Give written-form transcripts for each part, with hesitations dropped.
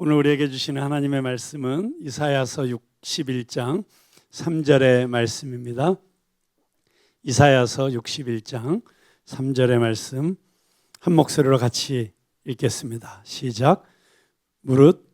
오늘 우리에게 주시는 하나님의 말씀은 이사야서 61장 3절의 말씀입니다. 이사야서 61장 3절의 말씀 한 목소리로 같이 읽겠습니다. 시작. 무릇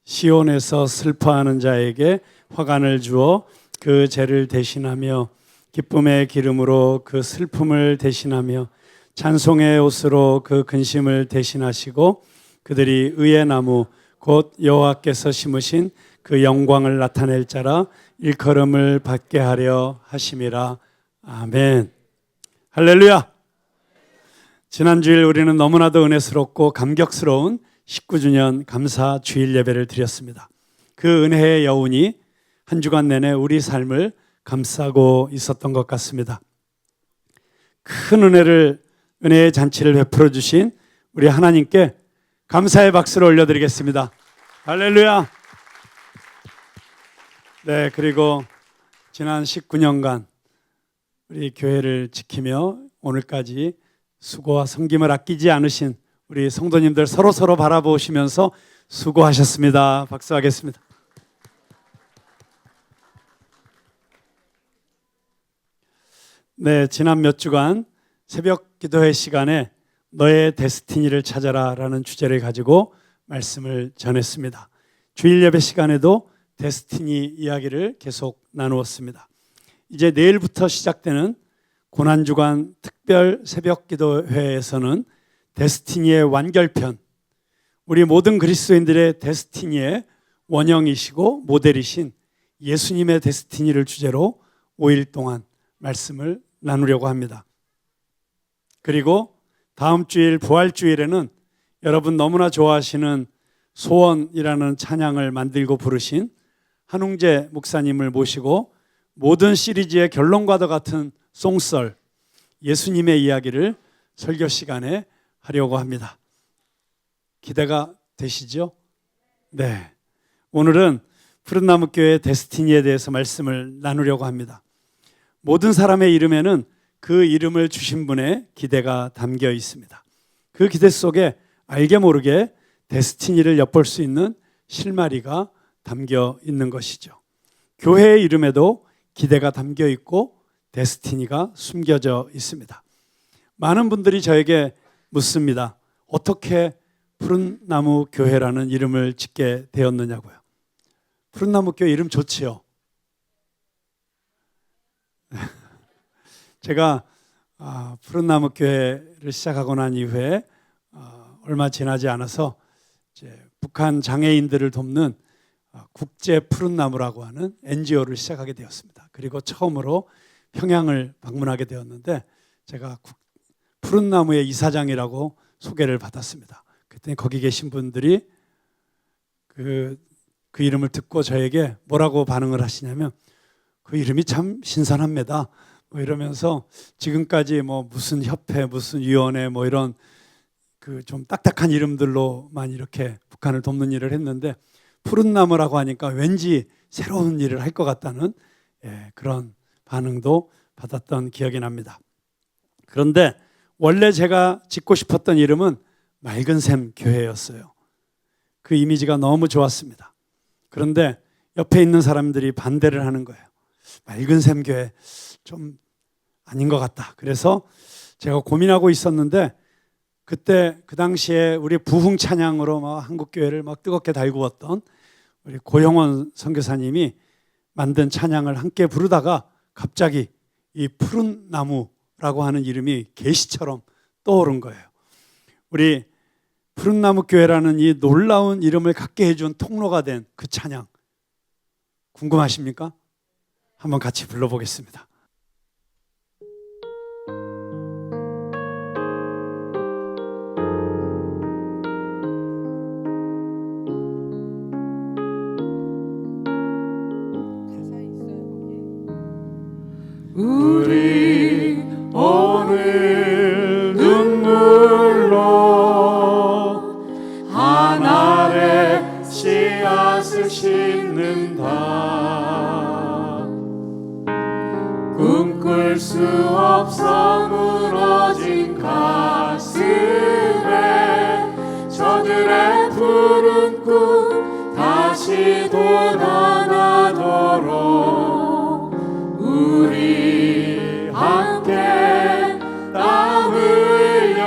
시온에서 슬퍼하는 자에게 화관을 주어 그 죄를 대신하며 기쁨의 기름으로 그 슬픔을 대신하며 찬송의 옷으로 그 근심을 대신하시고 그들이 의의 나무 곧 여호와께서 심으신 그 영광을 나타낼 자라 일컬음을 받게 하려 하심이라. 아멘. 할렐루야. 지난 주일 우리는 너무나도 은혜스럽고 감격스러운 19주년 감사 주일 예배를 드렸습니다. 그 은혜의 여운이 한 주간 내내 우리 삶을 감싸고 있었던 것 같습니다. 큰 은혜의 잔치를 베풀어 주신 우리 하나님께 감사의 박수를 올려드리겠습니다. 할렐루야. 네, 그리고 지난 19년간 우리 교회를 지키며 오늘까지 수고와 섬김을 아끼지 않으신 우리 성도님들 서로 바라보시면서 수고하셨습니다. 박수하겠습니다. 네, 지난 몇 주간 새벽 기도회 시간에 너의 데스티니를 찾아라 라는 주제를 가지고 말씀을 전했습니다. 주일 예배 시간에도 데스티니 이야기를 계속 나누었습니다. 이제 내일부터 시작되는 고난주간 특별 새벽 기도회에서는 데스티니의 완결편, 우리 모든 그리스도인들의 데스티니의 원형이시고 모델이신 예수님의 데스티니를 주제로 5일 동안 말씀을 나누려고 합니다. 그리고 다음 주일 부활주일에는 여러분 너무나 좋아하시는 소원이라는 찬양을 만들고 부르신 한웅재 목사님을 모시고 모든 시리즈의 결론과도 같은 송썰, 예수님의 이야기를 설교 시간에 하려고 합니다. 기대가 되시죠? 네. 오늘은 푸른나무교회 데스티니에 대해서 말씀을 나누려고 합니다. 모든 사람의 이름에는 그 이름을 주신 분의 기대가 담겨 있습니다. 그 기대 속에 알게 모르게 데스티니를 엿볼 수 있는 실마리가 담겨 있는 것이죠. 교회의 이름에도 기대가 담겨 있고 데스티니가 숨겨져 있습니다. 많은 분들이 저에게 묻습니다. 어떻게 푸른나무 교회라는 이름을 짓게 되었느냐고요. 푸른나무 교회 이름 좋지요. 제가 푸른나무 교회를 시작하고 난 이후에 얼마 지나지 않아서 이제 북한 장애인들을 돕는 국제 푸른나무라고 하는 NGO를 시작하게 되었습니다. 그리고 처음으로 평양을 방문하게 되었는데 제가 푸른나무의 이사장이라고 소개를 받았습니다. 그때 거기 계신 분들이 그 이름을 듣고 저에게 뭐라고 반응을 하시냐면 그 이름이 참 신선합니다. 이러면서 지금까지 무슨 협회, 무슨 위원회 이런 그 좀 딱딱한 이름들로만 이렇게 북한을 돕는 일을 했는데 푸른나무라고 하니까 왠지 새로운 일을 할 것 같다는 그런 반응도 받았던 기억이 납니다. 그런데 원래 제가 짓고 싶었던 이름은 맑은샘 교회였어요. 그 이미지가 너무 좋았습니다. 그런데 옆에 있는 사람들이 반대를 하는 거예요. 맑은샘 교회 좀 아닌 것 같다. 그래서 제가 고민하고 있었는데 그때 그 당시에 우리 부흥 찬양으로 한국 교회를 뜨겁게 달구었던 우리 고영원 선교사님이 만든 찬양을 함께 부르다가 갑자기 이 푸른 나무라고 하는 이름이 계시처럼 떠오른 거예요. 우리 푸른 나무 교회라는 이 놀라운 이름을 갖게 해준 통로가 된 그 찬양 궁금하십니까? 한번 같이 불러보겠습니다. 우리 오늘 눈물로 하늘의 씨앗을 심는다. 꿈꿀 수 없어 무너진 가슴에 저들의 푸른 꿈 빛이 돋아나도록 우리 함께 땀 흘려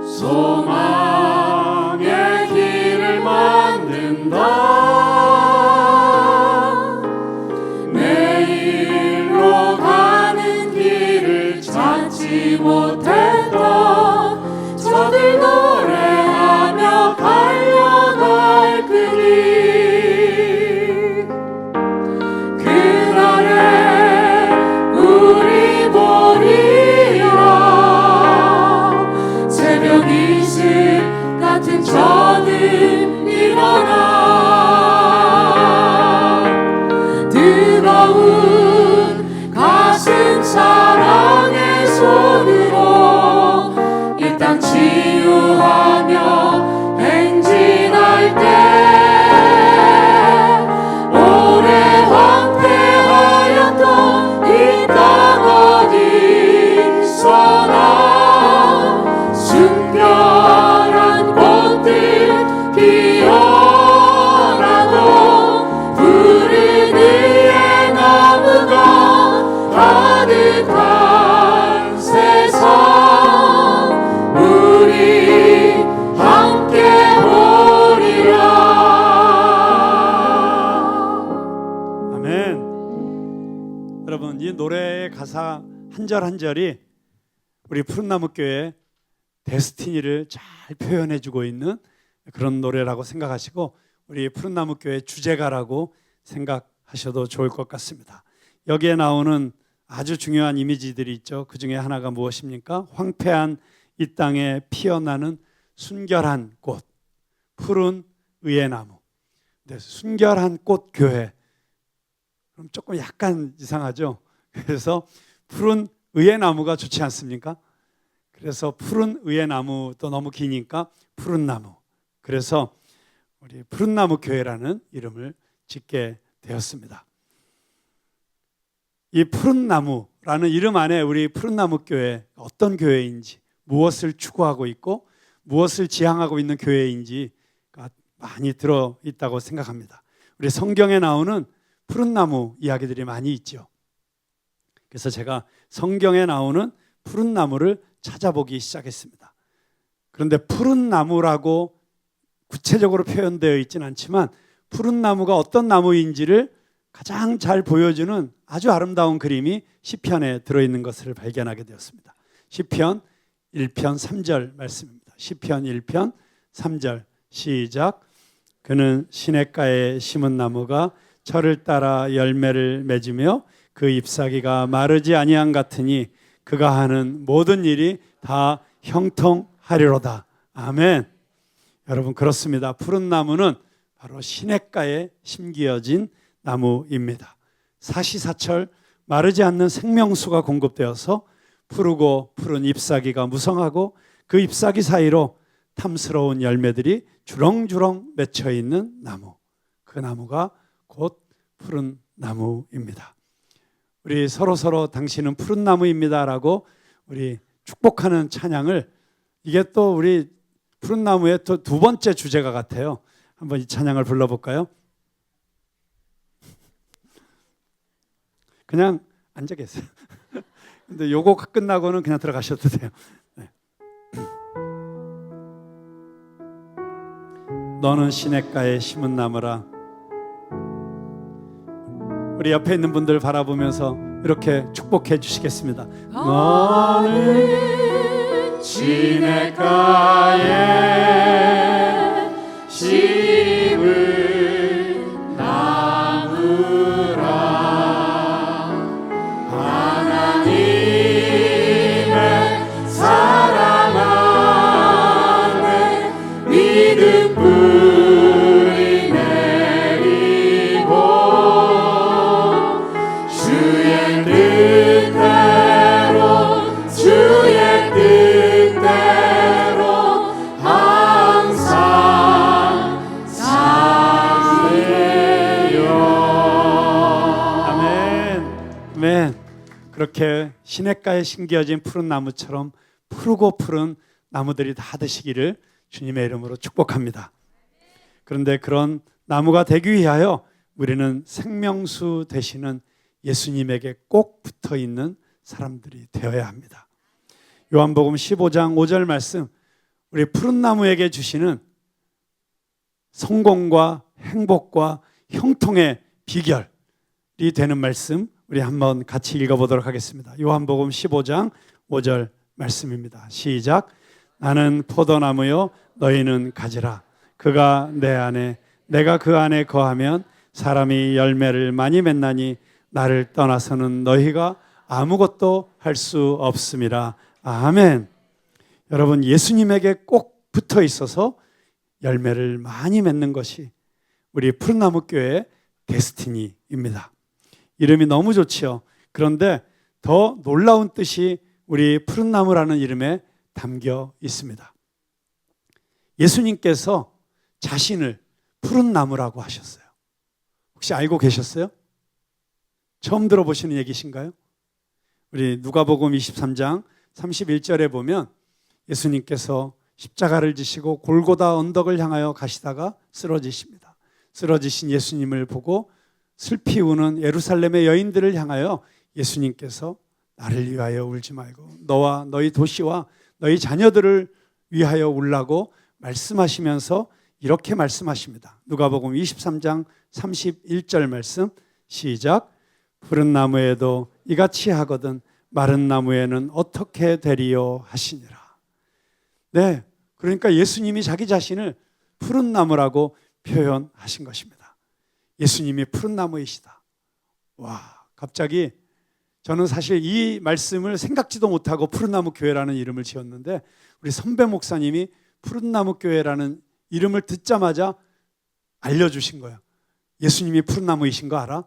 소망의 길을 만든다. 내일로 가는 길을 찾지 못했던 저들 노래하며 달려갈 그 길, 그날에 우리 보리라. 새벽 이슬 같은 저들 일어나 뜨거운 가슴 사랑의 손으로 이 땅 치유하며 행진할 때 오래 황폐하였던 이 땅 어디서나 순결한 꽃들 피어나고 푸른 의의 나무가 가득한 세상 우리 함께 보리라. 아멘. 여러분, 이 노래의 가사 한 절 한 절이 우리 푸른나무교회 데스티니를 잘 표현해주고 있는 그런 노래라고 생각하시고 우리 푸른나무교회 주제가라고 생각하셔도 좋을 것 같습니다. 여기에 나오는 아주 중요한 이미지들이 있죠. 그 중에 하나가 무엇입니까? 황폐한 이 땅에 피어나는 순결한 꽃, 푸른 의의 나무. 네, 순결한 꽃 교회. 그럼 조금 약간 이상하죠. 그래서 푸른 의의 나무가 좋지 않습니까? 그래서 푸른 의의 나무도 너무 기니까 푸른 나무. 그래서 우리 푸른 나무 교회라는 이름을 짓게 되었습니다. 이 푸른 나무라는 이름 안에 우리 푸른 나무 교회 어떤 교회인지, 무엇을 추구하고 있고 무엇을 지향하고 있는 교회인지가 많이 들어 있다고 생각합니다. 우리 성경에 나오는 푸른 나무 이야기들이 많이 있죠. 그래서 제가 성경에 나오는 푸른 나무를 찾아보기 시작했습니다. 그런데 푸른 나무라고 구체적으로 표현되어 있지는 않지만 푸른 나무가 어떤 나무인지를 가장 잘 보여주는 아주 아름다운 그림이 시편에 들어있는 것을 발견하게 되었습니다. 시편 1편 3절 말씀입니다. 시편 1편 3절 시작. 그는 시냇가에 심은 나무가 철을 따라 열매를 맺으며 그 잎사귀가 마르지 아니함 같으니 그가 하는 모든 일이 다 형통하리로다. 아멘. 여러분, 그렇습니다. 푸른 나무는 바로 시냇가에 심기어진 나무입니다. 사시사철 마르지 않는 생명수가 공급되어서 푸르고 푸른 잎사귀가 무성하고 그 잎사귀 사이로 탐스러운 열매들이 주렁주렁 맺혀 있는 나무. 그 나무가 곧 푸른 나무입니다. 우리 서로 당신은 푸른 나무입니다라고 우리 축복하는 찬양을, 이게 또 우리 푸른 나무의 또 두 번째 주제가 같아요. 한번 이 찬양을 불러볼까요? 그냥 앉아 계세요. 근데 요거 끝나고는 그냥 들어가셔도 돼요. 네. 너는 시냇가에 심은 나무라. 우리 옆에 있는 분들 바라보면서 이렇게 축복해 주시겠습니다. 너는 시냇가에 심은 나무라. 하나님의 사랑 안에 믿음 뿌리 내리고 주의 뜻대로 항상 살세요. 아멘. 아멘. 그렇게 시냇가에 심겨진 푸른 나무처럼 푸르고 푸른 나무들이 다 되시기를 주님의 이름으로 축복합니다. 그런데 그런 나무가 되기 위하여 우리는 생명수 되시는 예수님에게 꼭 붙어 있는 사람들이 되어야 합니다. 요한복음 15장 5절 말씀, 우리 푸른 나무에게 주시는 성공과 행복과 형통의 비결이 되는 말씀, 우리 한번 같이 읽어보도록 하겠습니다. 요한복음 15장 5절 말씀입니다. 시작. 나는 포도나무요 너희는 가지라. 그가 내 안에 내가 그 안에 거하면 사람이 열매를 많이 맺나니 나를 떠나서는 너희가 아무것도 할 수 없음이라. 아멘. 여러분, 예수님에게 꼭 붙어 있어서 열매를 많이 맺는 것이 우리 푸른나무 교회의 데스티니입니다. 이름이 너무 좋지요. 그런데 더 놀라운 뜻이 우리 푸른나무라는 이름에 담겨 있습니다. 예수님께서 자신을 푸른 나무라고 하셨어요. 혹시 알고 계셨어요? 처음 들어보시는 얘기신가요? 우리 누가복음 23장 31절에 보면 예수님께서 십자가를 지시고 골고다 언덕을 향하여 가시다가 쓰러지십니다. 쓰러지신 예수님을 보고 슬피 우는 예루살렘의 여인들을 향하여 예수님께서 나를 위하여 울지 말고 너와 너희 도시와 너희 자녀들을 위하여 울라고 말씀하시면서 이렇게 말씀하십니다. 누가복음 23장 31절 말씀 시작. 푸른 나무에도 이같이 하거든 마른 나무에는 어떻게 되리요 하시니라. 네, 그러니까 예수님이 자기 자신을 푸른 나무라고 표현하신 것입니다. 예수님이 푸른 나무이시다. 와, 갑자기 저는 사실 이 말씀을 생각지도 못하고 푸른나무 교회라는 이름을 지었는데 우리 선배 목사님이 푸른나무 교회라는 이름을 듣자마자 알려주신 거예요. 예수님이 푸른나무이신 거 알아?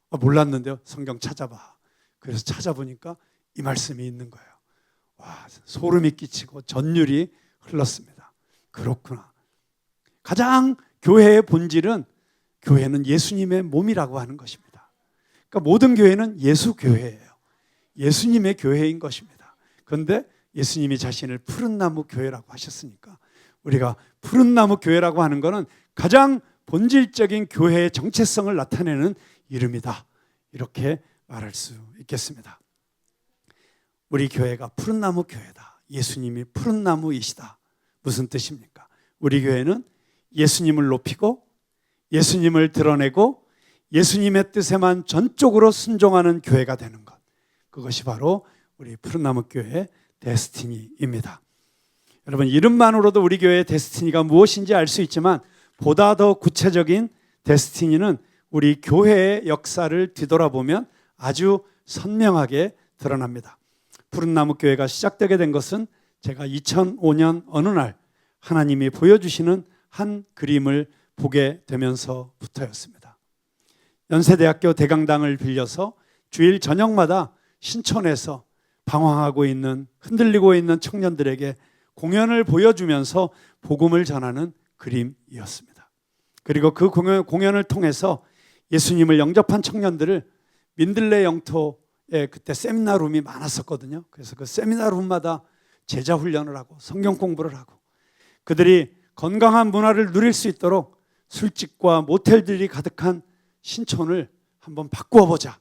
몰랐는데요. 성경 찾아봐. 그래서 찾아보니까 이 말씀이 있는 거예요. 와, 소름이 끼치고 전율이 흘렀습니다. 그렇구나. 가장 교회의 본질은 교회는 예수님의 몸이라고 하는 것입니다. 그러니까 모든 교회는 예수 교회예요. 예수님의 교회인 것입니다. 그런데 예수님이 자신을 푸른 나무 교회라고 하셨으니까 우리가 푸른 나무 교회라고 하는 것은 가장 본질적인 교회의 정체성을 나타내는 이름이다. 이렇게 말할 수 있겠습니다. 우리 교회가 푸른 나무 교회다. 예수님이 푸른 나무이시다. 무슨 뜻입니까? 우리 교회는 예수님을 높이고 예수님을 드러내고 예수님의 뜻에만 전적으로 순종하는 교회가 되는 것. 그것이 바로 우리 푸른나무 교회의 데스티니입니다. 여러분, 이름만으로도 우리 교회의 데스티니가 무엇인지 알 수 있지만 보다 더 구체적인 데스티니는 우리 교회의 역사를 뒤돌아보면 아주 선명하게 드러납니다. 푸른나무 교회가 시작되게 된 것은 제가 2005년 어느 날 하나님이 보여주시는 한 그림을 보게 되면서부터였습니다. 연세대학교 대강당을 빌려서 주일 저녁마다 신촌에서 방황하고 있는, 흔들리고 있는 청년들에게 공연을 보여주면서 복음을 전하는 그림이었습니다. 그리고 그 공연을 통해서 예수님을 영접한 청년들을 민들레 영토에 그때 세미나룸이 많았었거든요. 그래서 그 세미나룸마다 제자 훈련을 하고 성경 공부를 하고 그들이 건강한 문화를 누릴 수 있도록 술집과 모텔들이 가득한 신촌을 한번 바꾸어 보자.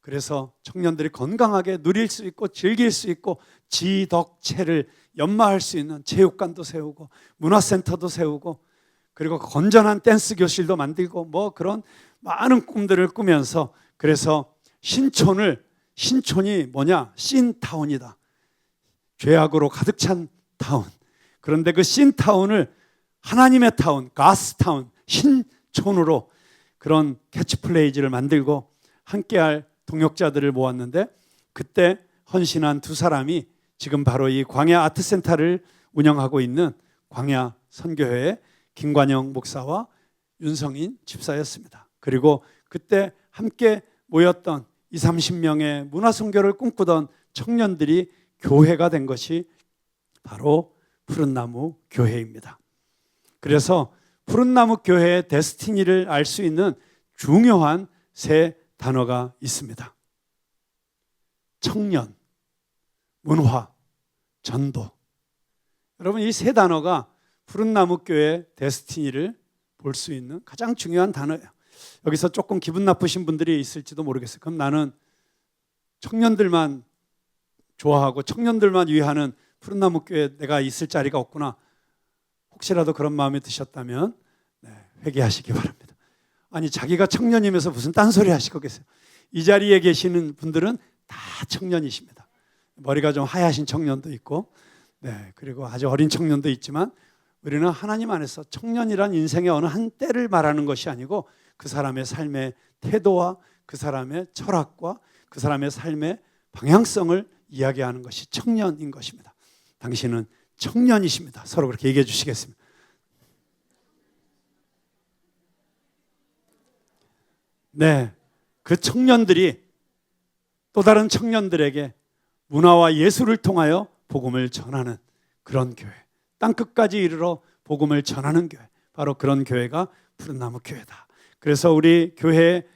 그래서 청년들이 건강하게 누릴 수 있고 즐길 수 있고 지덕체를 연마할 수 있는 체육관도 세우고 문화센터도 세우고 그리고 건전한 댄스 교실도 만들고 뭐 그런 많은 꿈들을 꾸면서 그래서 신촌이 뭐냐? 신타운이다. 죄악으로 가득 찬 타운. 그런데 그 신타운을 하나님의 타운, 가스타운, 신촌으로 그런 캐치플레이즈를 만들고 함께할 동역자들을 모았는데 그때 헌신한 두 사람이 지금 바로 이 광야 아트센터를 운영하고 있는 광야 선교회의 김관영 목사와 윤성인 집사였습니다. 그리고 그때 함께 모였던 20, 30명의 문화선교를 꿈꾸던 청년들이 교회가 된 것이 바로 푸른나무 교회입니다. 그래서 푸른나무 교회의 데스티니를 알 수 있는 중요한 세 단어가 있습니다. 청년, 문화, 전도. 여러분, 이 세 단어가 푸른나무 교회의 데스티니를 볼 수 있는 가장 중요한 단어예요. 여기서 조금 기분 나쁘신 분들이 있을지도 모르겠어요. 그럼 나는 청년들만 좋아하고 청년들만 위하는 푸른나무 교회에 내가 있을 자리가 없구나. 혹시라도 그런 마음이 드셨다면 회개하시기 바랍니다. 아니 자기가 청년이면서 무슨 딴소리 하시고 계세요. 이 자리에 계시는 분들은 다 청년이십니다. 머리가 좀 하얗신 청년도 있고 그리고 아주 어린 청년도 있지만 우리는 하나님 안에서 청년이란 인생의 어느 한 때를 말하는 것이 아니고 그 사람의 삶의 태도와 그 사람의 철학과 그 사람의 삶의 방향성을 이야기하는 것이 청년인 것입니다. 당신은 청년이십니다. 서로 그렇게 얘기해 주시겠습니다. 그 청년들이 또 다른 청년들에게 문화와 예술을 통하여 복음을 전하는 그런 교회, 땅끝까지 이르러 복음을 전하는 교회, 바로 그런 교회가 푸른나무 교회다. 그래서 우리 교회의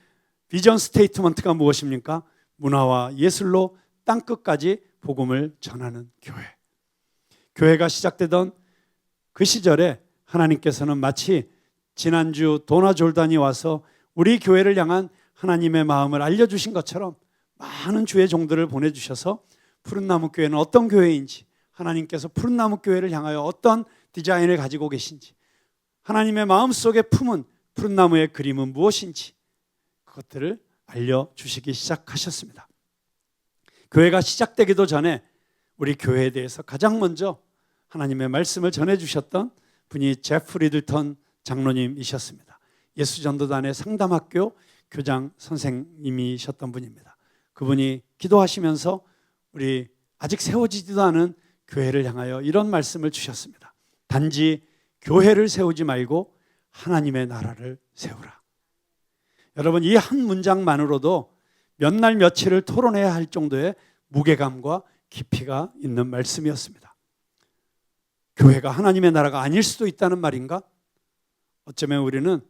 비전 스테이트먼트가 무엇입니까? 문화와 예술로 땅끝까지 복음을 전하는 교회. 교회가 시작되던 그 시절에 하나님께서는 마치 지난주 도나 졸단이 와서 우리 교회를 향한 하나님의 마음을 알려주신 것처럼 많은 주의 종들을 보내주셔서 푸른나무 교회는 어떤 교회인지, 하나님께서 푸른나무 교회를 향하여 어떤 디자인을 가지고 계신지, 하나님의 마음속에 품은 푸른나무의 그림은 무엇인지 그것들을 알려주시기 시작하셨습니다. 교회가 시작되기도 전에 우리 교회에 대해서 가장 먼저 하나님의 말씀을 전해주셨던 분이 제프 리들턴 장로님이셨습니다. 예수전도단의 상담학교 교장 선생님이셨던 분입니다. 그분이 기도하시면서 우리 아직 세워지지도 않은 교회를 향하여 이런 말씀을 주셨습니다. 단지 교회를 세우지 말고 하나님의 나라를 세우라. 여러분, 이 한 문장만으로도 몇 날 며칠을 토론해야 할 정도의 무게감과 깊이가 있는 말씀이었습니다. 교회가 하나님의 나라가 아닐 수도 있다는 말인가? 어쩌면 우리는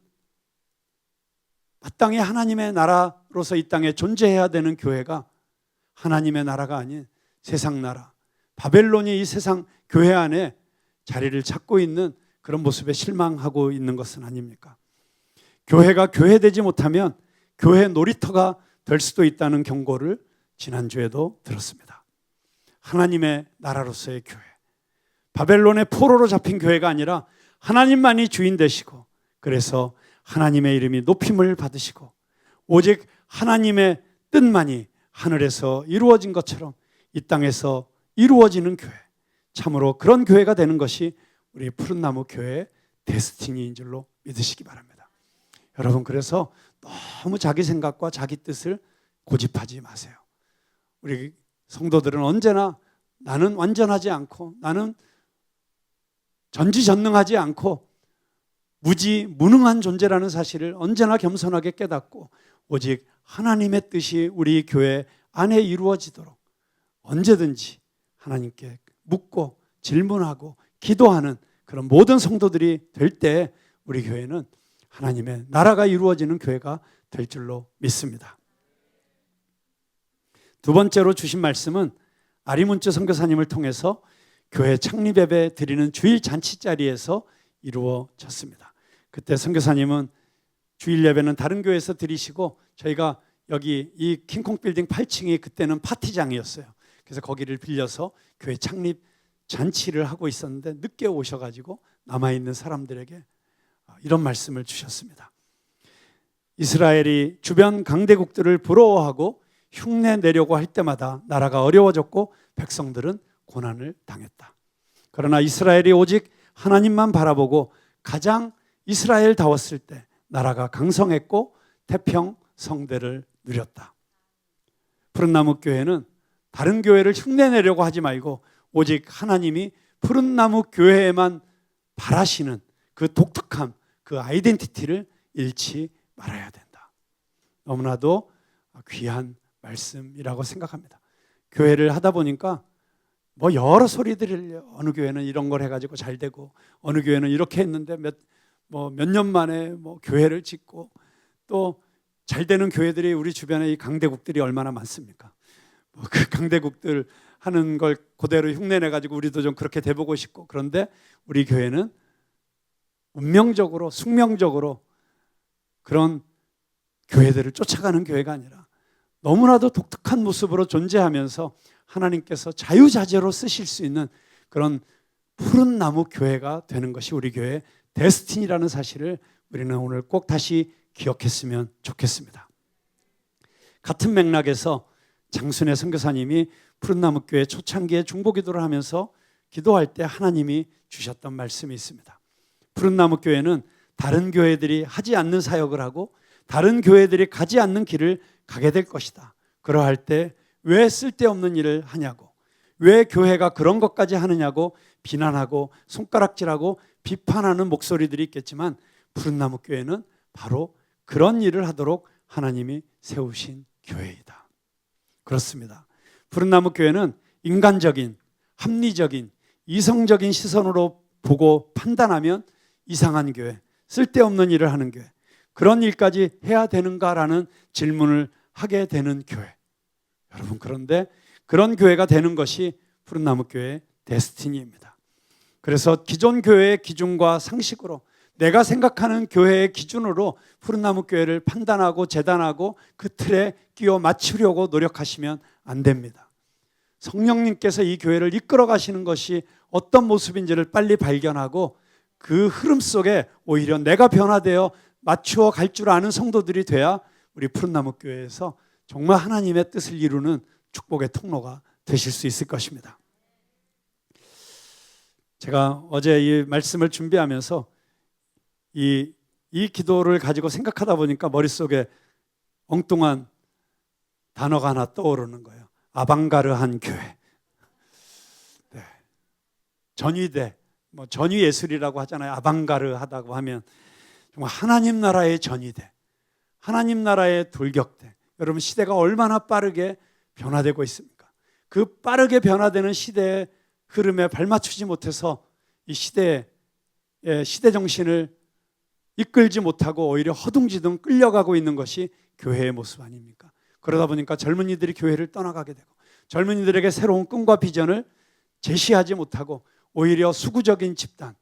마땅히 하나님의 나라로서 이 땅에 존재해야 되는 교회가 하나님의 나라가 아닌 세상 나라, 바벨론이 이 세상 교회 안에 자리를 찾고 있는 그런 모습에 실망하고 있는 것은 아닙니까? 교회가 교회되지 못하면 교회 놀이터가 될 수도 있다는 경고를 지난주에도 들었습니다. 하나님의 나라로서의 교회, 바벨론의 포로로 잡힌 교회가 아니라 하나님만이 주인 되시고, 그래서 하나님의 이름이 높임을 받으시고 오직 하나님의 뜻만이 하늘에서 이루어진 것처럼 이 땅에서 이루어지는 교회, 참으로 그런 교회가 되는 것이 우리 푸른나무 교회의 데스티니인 줄로 믿으시기 바랍니다. 여러분, 그래서 너무 자기 생각과 자기 뜻을 고집하지 마세요. 우리 성도들은 언제나 나는 완전하지 않고 나는 전지전능하지 않고 무능한 존재라는 사실을 언제나 겸손하게 깨닫고 오직 하나님의 뜻이 우리 교회 안에 이루어지도록 언제든지 하나님께 묻고 질문하고 기도하는 그런 모든 성도들이 될 때 우리 교회는 하나님의 나라가 이루어지는 교회가 될 줄로 믿습니다. 두 번째로 주신 말씀은 아리문츠 선교사님을 통해서 교회 창립 예배 드리는 주일 잔치 자리에서 이루어졌습니다. 그때 선교사님은 주일 예배는 다른 교회에서 드리시고 저희가 여기 이 킹콩 빌딩 8층이 그때는 파티장이었어요. 그래서 거기를 빌려서 교회 창립 잔치를 하고 있었는데 늦게 오셔가지고 남아있는 사람들에게 이런 말씀을 주셨습니다. 이스라엘이 주변 강대국들을 부러워하고 흉내 내려고 할 때마다 나라가 어려워졌고 백성들은 고난을 당했다. 그러나 이스라엘이 오직 하나님만 바라보고 가장 이스라엘다웠을 때 나라가 강성했고 태평성대를 누렸다. 푸른나무 교회는 다른 교회를 흉내내려고 하지 말고 오직 하나님이 푸른나무 교회에만 바라시는 그 독특함, 그 아이덴티티를 잃지 말아야 된다. 너무나도 귀한 말씀이라고 생각합니다. 교회를 하다 보니까 뭐 여러 소리들을, 어느 교회는 이런 걸 해가지고 잘 되고 어느 교회는 이렇게 했는데 몇 년 만에 교회를 짓고 또 잘 되는 교회들이 우리 주변에 이 강대국들이 얼마나 많습니까? 그 강대국들 하는 걸 그대로 흉내내가지고 우리도 좀 그렇게 돼보고 싶고, 그런데 우리 교회는 운명적으로 숙명적으로 그런 교회들을 쫓아가는 교회가 아니라 너무나도 독특한 모습으로 존재하면서 하나님께서 자유자재로 쓰실 수 있는 그런 푸른 나무 교회가 되는 것이 우리 교회의 데스티니라는 사실을 우리는 오늘 꼭 다시 기억했으면 좋겠습니다. 같은 맥락에서 장순애 선교사님이 푸른나무 교회 초창기에 중보기도를 하면서 기도할 때 하나님이 주셨던 말씀이 있습니다. 푸른나무 교회는 다른 교회들이 하지 않는 사역을 하고 다른 교회들이 가지 않는 길을 가게 될 것이다. 그러할 때 왜 쓸데없는 일을 하냐고, 왜 교회가 그런 것까지 하느냐고 비난하고 손가락질하고 비판하는 목소리들이 있겠지만 푸른나무 교회는 바로 그런 일을 하도록 하나님이 세우신 교회이다. 그렇습니다. 푸른나무 교회는 인간적인, 합리적인, 이성적인 시선으로 보고 판단하면 이상한 교회, 쓸데없는 일을 하는 교회, 그런 일까지 해야 되는가라는 질문을 하게 되는 교회. 여러분, 그런데 그런 교회가 되는 것이 푸른나무 교회의 데스티니입니다. 그래서 기존 교회의 기준과 상식으로 내가 생각하는 교회의 기준으로 푸른나무 교회를 판단하고 재단하고 그 틀에 끼워 맞추려고 노력하시면 안 됩니다. 성령님께서 이 교회를 이끌어 가시는 것이 어떤 모습인지를 빨리 발견하고 그 흐름 속에 오히려 내가 변화되어 맞추어 갈 줄 아는 성도들이 돼야 우리 푸른나무 교회에서 정말 하나님의 뜻을 이루는 축복의 통로가 되실 수 있을 것입니다. 제가 어제 이 말씀을 준비하면서 이 기도를 가지고 생각하다 보니까 머릿속에 엉뚱한 단어가 하나 떠오르는 거예요. 아방가르한 교회. 네. 전위대, 전위예술이라고 하잖아요. 아방가르하다고 하면 정말 하나님 나라의 전위대, 하나님 나라의 돌격대. 여러분, 시대가 얼마나 빠르게 변화되고 있습니까? 그 빠르게 변화되는 시대의 흐름에 발맞추지 못해서 이 시대 정신을 이끌지 못하고 오히려 허둥지둥 끌려가고 있는 것이 교회의 모습 아닙니까? 그러다 보니까 젊은이들이 교회를 떠나가게 되고 젊은이들에게 새로운 꿈과 비전을 제시하지 못하고 오히려 수구적인 집단,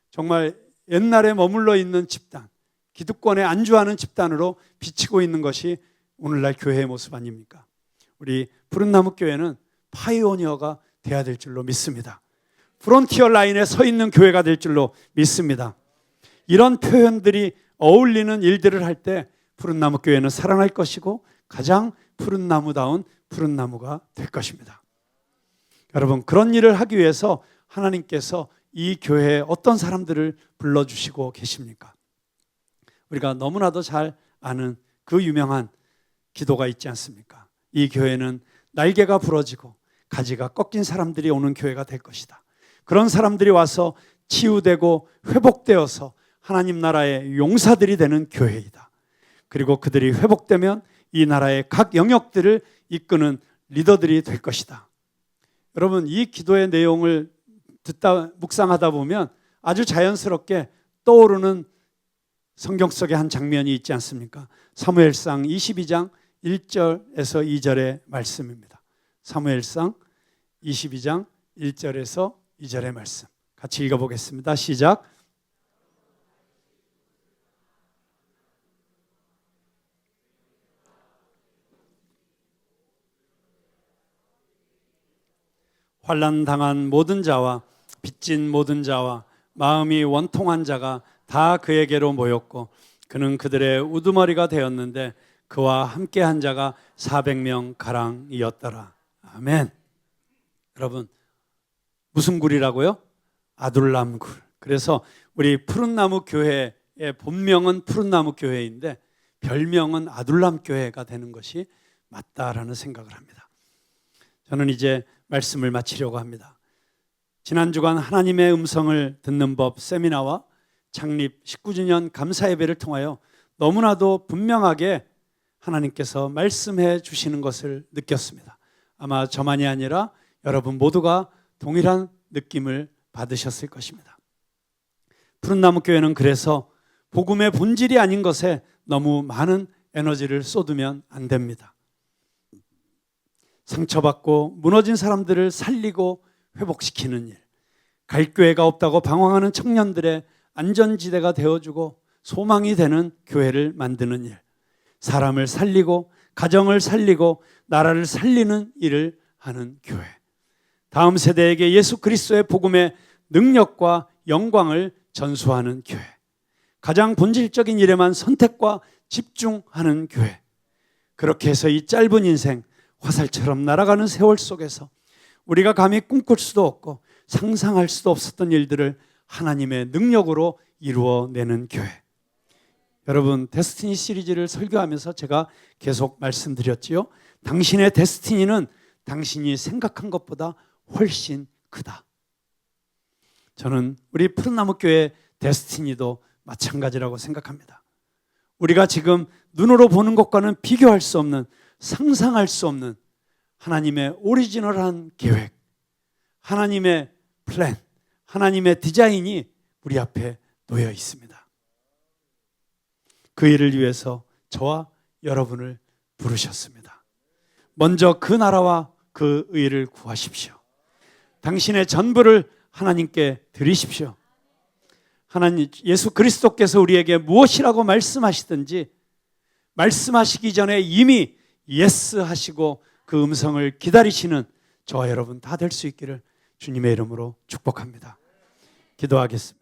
정말 옛날에 머물러 있는 집단, 기득권에 안주하는 집단으로 비치고 있는 것이 오늘날 교회의 모습 아닙니까? 우리 푸른나무 교회는 파이오니어가 돼야 될 줄로 믿습니다. 프론티어 라인에 서 있는 교회가 될 줄로 믿습니다. 이런 표현들이 어울리는 일들을 할 때 푸른나무 교회는 살아날 것이고 가장 푸른나무다운 푸른나무가 될 것입니다. 여러분, 그런 일을 하기 위해서 하나님께서 이 교회에 어떤 사람들을 불러주시고 계십니까? 우리가 너무나도 잘 아는 그 유명한 기도가 있지 않습니까? 이 교회는 날개가 부러지고 가지가 꺾인 사람들이 오는 교회가 될 것이다. 그런 사람들이 와서 치유되고 회복되어서 하나님 나라의 용사들이 되는 교회이다. 그리고 그들이 회복되면 이 나라의 각 영역들을 이끄는 리더들이 될 것이다. 여러분, 이 기도의 내용을 듣다 묵상하다 보면 아주 자연스럽게 떠오르는 성경 속의 한 장면이 있지 않습니까? 사무엘상 22장 1절에서 2절의 말씀입니다. 사무엘상 22장 1절에서 2절의 말씀 같이 읽어보겠습니다. 시작. 환난 당한 모든 자와 빚진 모든 자와 마음이 원통한 자가 다 그에게로 모였고 그는 그들의 우두머리가 되었는데 그와 함께한 자가 400명 가량이었더라. 아멘. 여러분, 무슨 굴이라고요? 아둘람 굴. 그래서 우리 푸른나무 교회의 본명은 푸른나무 교회인데 별명은 아둘람 교회가 되는 것이 맞다라는 생각을 합니다. 저는 이제 말씀을 마치려고 합니다. 지난 주간 하나님의 음성을 듣는 법 세미나와 창립 19주년 감사 예배를 통하여 너무나도 분명하게 하나님께서 말씀해 주시는 것을 느꼈습니다. 아마 저만이 아니라 여러분 모두가 동일한 느낌을 받으셨을 것입니다. 푸른나무 교회는 그래서 복음의 본질이 아닌 것에 너무 많은 에너지를 쏟으면 안 됩니다. 상처받고 무너진 사람들을 살리고 회복시키는 일, 갈 교회가 없다고 방황하는 청년들의 안전지대가 되어주고 소망이 되는 교회를 만드는 일, 사람을 살리고 가정을 살리고 나라를 살리는 일을 하는 교회, 다음 세대에게 예수 그리스도의 복음의 능력과 영광을 전수하는 교회, 가장 본질적인 일에만 선택과 집중하는 교회. 그렇게 해서 이 짧은 인생 화살처럼 날아가는 세월 속에서 우리가 감히 꿈꿀 수도 없고 상상할 수도 없었던 일들을 하나님의 능력으로 이루어내는 교회. 여러분, 데스티니 시리즈를 설교하면서 제가 계속 말씀드렸지요. 당신의 데스티니는 당신이 생각한 것보다 훨씬 크다. 저는 우리 푸른나무교회 데스티니도 마찬가지라고 생각합니다. 우리가 지금 눈으로 보는 것과는 비교할 수 없는, 상상할 수 없는 하나님의 오리지널한 계획, 하나님의 플랜, 하나님의 디자인이 우리 앞에 놓여 있습니다. 그 일을 위해서 저와 여러분을 부르셨습니다. 먼저 그 나라와 그 의를 구하십시오. 당신의 전부를 하나님께 드리십시오. 하나님, 예수 그리스도께서 우리에게 무엇이라고 말씀하시든지 말씀하시기 전에 이미 예스 하시고 그 음성을 기다리시는 저와 여러분 다 될 수 있기를 주님의 이름으로 축복합니다. 기도하겠습니다.